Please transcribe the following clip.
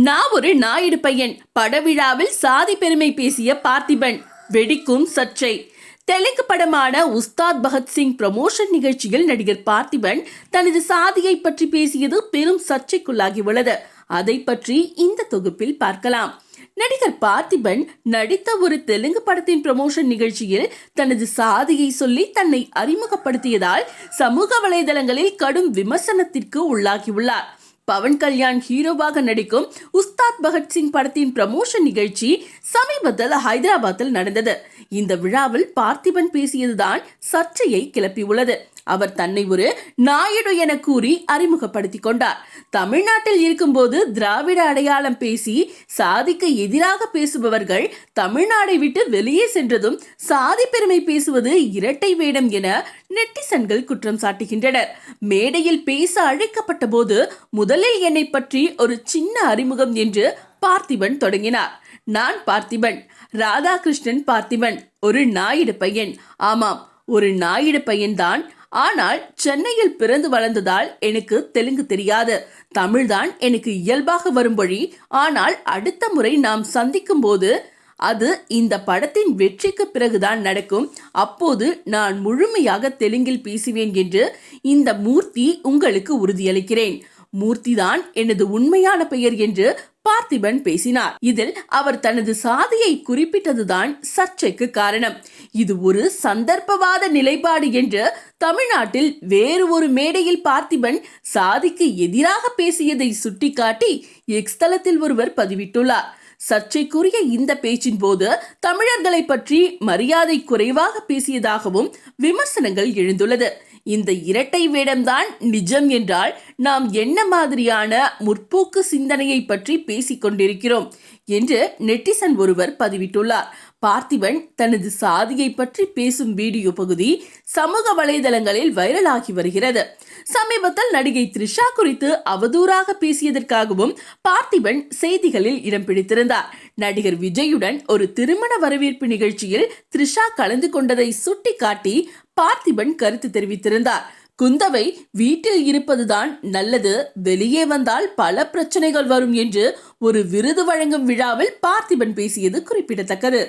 நான் ஒரு நாயுடு பையன் படவிழாவில் சாதி பெருமை பேசிய பார்த்திபன் வெடிக்கும் சர்ச்சை. தெலுங்கு படமான உஸ்தாத் பகத்சிங் ப்ரமோஷன் நிகழ்ச்சியில் நடிகர் பார்த்திபன் தனது சாதியை பற்றி பேசியது பெரும் சர்ச்சைக்குள்ளாகியுள்ளது. அதை பற்றி இந்த தொகுப்பில் பார்க்கலாம். நடிகர் பார்த்திபன் நடித்த ஒரு தெலுங்கு படத்தின் ப்ரமோஷன் நிகழ்ச்சியில் தனது சாதியை சொல்லி தன்னை அறிமுகப்படுத்தியதால் சமூக வலைதளங்களில் கடும் விமர்சனத்திற்கு உள்ளாகியுள்ளார். பவன் கல்யாண் ஹீரோவாக நடிக்கும் உஸ்தாத் பகத்சிங் படத்தின் ப்ரமோஷன் நிகழ்ச்சி சமீபத்தில் ஹைதராபாத்தில் நடந்தது. இந்த விழாவில் பார்த்திபன் பேசியதுதான் சர்ச்சையை கிளப்பியுள்ளது. அவர் தன்னை ஒரு நாயுடு என கூறி அறிமுகப்படுத்திக் கொண்டார். தமிழ்நாட்டில் இருக்கும்போது திராவிட அடையாளம் பேசி சாதிக்கு எதிராக பேசுபவர்கள் தமிழ்நாடை விட்டு வெளியே சென்றதும் சாதி பெருமை பேசுவது இரட்டை வேடம் என நெட்டிசன்கள் குற்றம் சாட்டுகின்றனர். மேடையில் பேச அழைக்கப்பட்ட போது முதலில் என்னை பற்றி ஒரு சின்ன அறிமுகம் என்று பார்த்திபன் தொடங்கினார். நான் பார்த்திபன், ராதாகிருஷ்ணன் பார்த்திபன், ஒரு நாயுடு பையன். ஆமாம், ஒரு நாயுடு பையன்தான். ஆனால் சென்னையில் பிறந்து வளர்ந்ததால் எனக்கு தெலுங்கு தெரியாது. தமிழ்தான் எனக்கு இயல்பாக வரும் வழி. ஆனால் அடுத்த முறை நாம் சந்திக்கும் போது அது இந்த படத்தின் வெற்றிக்கு பிறகுதான் நடக்கும். அப்போது நான் முழுமையாக தெலுங்கில் பேசுவேன் என்று இந்த மூர்த்தி உங்களுக்கு உறுதியளிக்கிறேன். மூர்த்திதான் எனது உண்மையான பெயர் என்று பார்த்திபன் பேசினார். இதில் அவர் தனது சாதியை குறிப்பிட்டதுதான் சர்ச்சைக்கு காரணம். இது ஒரு சந்தர்ப்பவாத நிலைப்பாடு என்று தமிழ்நாட்டில் வேறு ஒரு மேடையில் பார்த்திபன் சாதிக்கு எதிராக பேசியதை சுட்டிக்காட்டி எக்ஸ் தளத்தில் ஒருவர் பதிவிட்டுள்ளார். சர்ச்சைக்குரிய இந்த பேச்சின் போது தமிழர்களை பற்றி மரியாதை குறைவாக பேசியதாகவும் விமர்சனங்கள் எழுந்துள்ளது. இந்த இரட்டை வேடம்தான் நிஜம் என்றால் நாம் என்ன மாதிரியான முற்போக்கு சிந்தனையை பற்றி பேசிக் கொண்டிருக்கிறோம் என்று நெட்டிசன் ஒருவர் பதிவிட்டுள்ளார். பார்த்திபன் தனது சாதியை பற்றி பேசும் வீடியோ பகுதி சமூக வலைதளங்களில் வைரலாகி வருகிறது. சமீபத்தில் நடிகை த்ரிஷா குறித்து அவதூறாக பேசியதற்காகவும் பார்த்திபன் செய்திகளில் இடம் பிடித்திருந்தார். நடிகர் விஜயுடன் ஒரு திருமண வரவேற்பு நிகழ்ச்சியில் த்ரிஷா கலந்து கொண்டதை சுட்டிக்காட்டி பார்த்திபன் கருத்து தெரிவித்திருந்தார். குந்தவை வீட்டில் இருப்பதுதான் நல்லது, வெளியே வந்தால் பல பிரச்சனைகள் வரும் என்று ஒரு விருது வழங்கும் விழாவில் பார்த்திபன் பேசியது குறிப்பிடத்தக்கது.